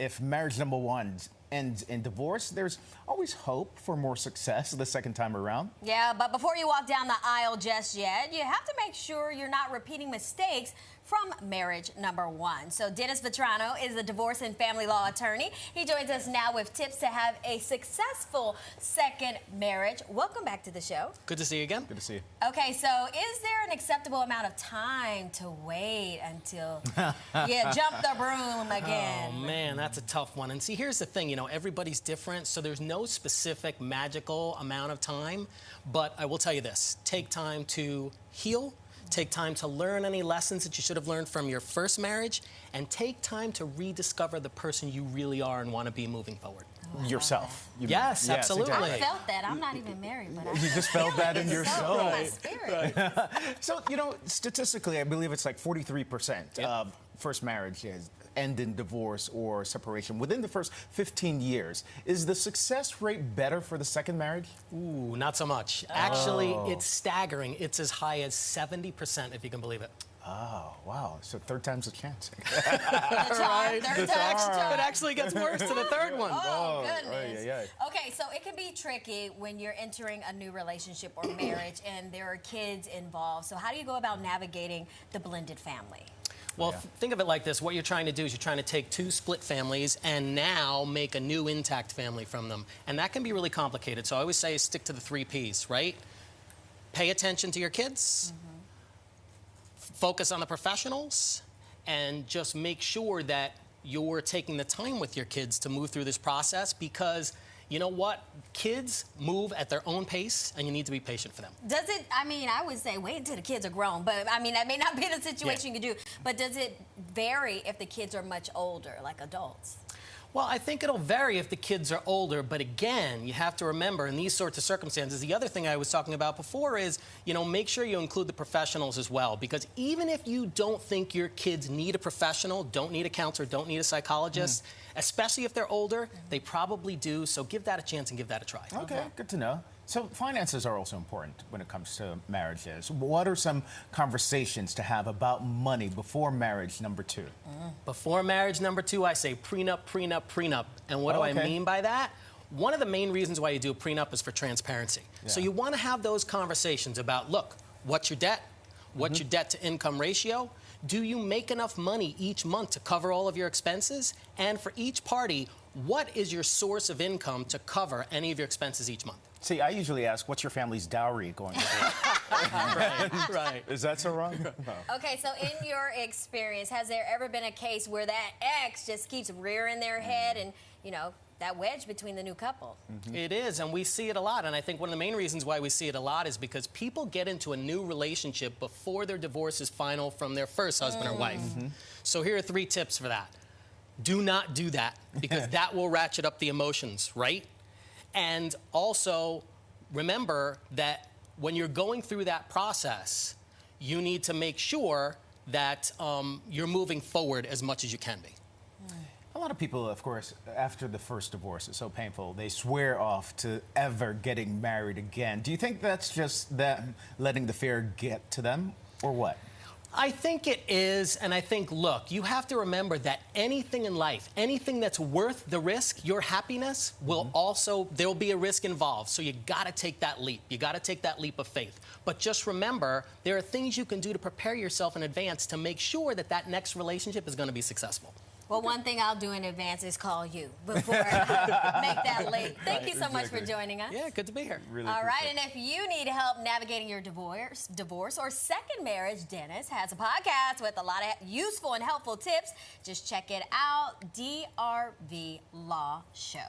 if marriage number one ends in divorce, there's always hope for more success the second time around. Yeah, but before you walk down the aisle just yet, you have to make sure you're not repeating mistakes from marriage number one. So Dennis Vetrano is a divorce and family law attorney. He joins us now with tips to have a successful second marriage. Welcome back to the show. Good to see you again. Good to see you. Okay, so is there an acceptable amount of time to wait until you jump the broom again? Oh man, that's a tough one. And see, here's the thing, everybody's different, so there's no specific magical amount of time. But I will tell you this, take time to heal. Take time to learn any lessons that you should have learned from your first marriage, and take time to rediscover the person you really are and want to be moving forward. Yourself. Yes, absolutely. Exactly. I felt that. I'm not even married, but You just felt that in your soul. In my spirit. So, statistically, I believe it's like 43% of first marriages end in divorce or separation within the first 15 years. Is the success rate better for the second marriage? Ooh, not so much. Actually, it's staggering. It's as high as 70%, if you can believe it. Oh, wow. So third time's a chance. Right. Third time's a charm. It actually gets worse to the third one. Oh, goodness. Yeah. Okay, so it can be tricky when you're entering a new relationship or marriage and there are kids involved. So how do you go about navigating the blended family? Well, think of it like this. What you're trying to do is you're trying to take two split families and now make a new intact family from them. And that can be really complicated. So I always say stick to the 3 Ps, right? Pay attention to your kids, focus on the professionals, and just make sure that you're taking the time with your kids to move through this process, because you know what? Kids move at their own pace, and you need to be patient for them. Does it, I would say wait until the kids are grown, but that may not be the situation you do. But does it vary if the kids are much older, like adults? Well, I think it'll vary if the kids are older, but again, you have to remember in these sorts of circumstances, the other thing I was talking about before is, make sure you include the professionals as well, because even if you don't think your kids need a professional, don't need a counselor, don't need a psychologist, especially if they're older, they probably do, so give that a chance and give that a try. Okay, good to know. So finances are also important when it comes to marriages. What are some conversations to have about money before marriage number two? Before marriage number two, I say prenup, prenup, prenup. And what do I mean by that? One of the main reasons why you do a prenup is for transparency. Yeah. So you want to have those conversations about, look, what's your debt? What's your debt to income ratio? Do you make enough money each month to cover all of your expenses? And for each party, what is your source of income to cover any of your expenses each month? See, I usually ask, what's your family's dowry going to be? Right. Is that so wrong? No. Okay, so in your experience, has there ever been a case where that ex just keeps rearing their head and, that wedge between the new couple? It is, and we see it a lot. And I think one of the main reasons why we see it a lot is because people get into a new relationship before their divorce is final from their first husband or wife. So here are 3 tips for that. Do not do that, because that will ratchet up the emotions, right? And also, remember that when you're going through that process, you need to make sure that you're moving forward as much as you can be. A lot of people, of course, after the first divorce, it's so painful, they swear off to ever getting married again. Do you think that's just them letting the fear get to them, or what? I think it is, and I think, look, you have to remember that anything in life, anything that's worth the risk, your happiness, will also, there will be a risk involved. So you got to take that leap. You got to take that leap of faith. But just remember, there are things you can do to prepare yourself in advance to make sure that that next relationship is going to be successful. Well, one thing I'll do in advance is call you before I make that leap. Thank you so much for joining us. Yeah, good to be here. Really All right, and if you need help navigating your divorce or second marriage, Dennis has a podcast with a lot of useful and helpful tips. Just check it out, DRV Law Show.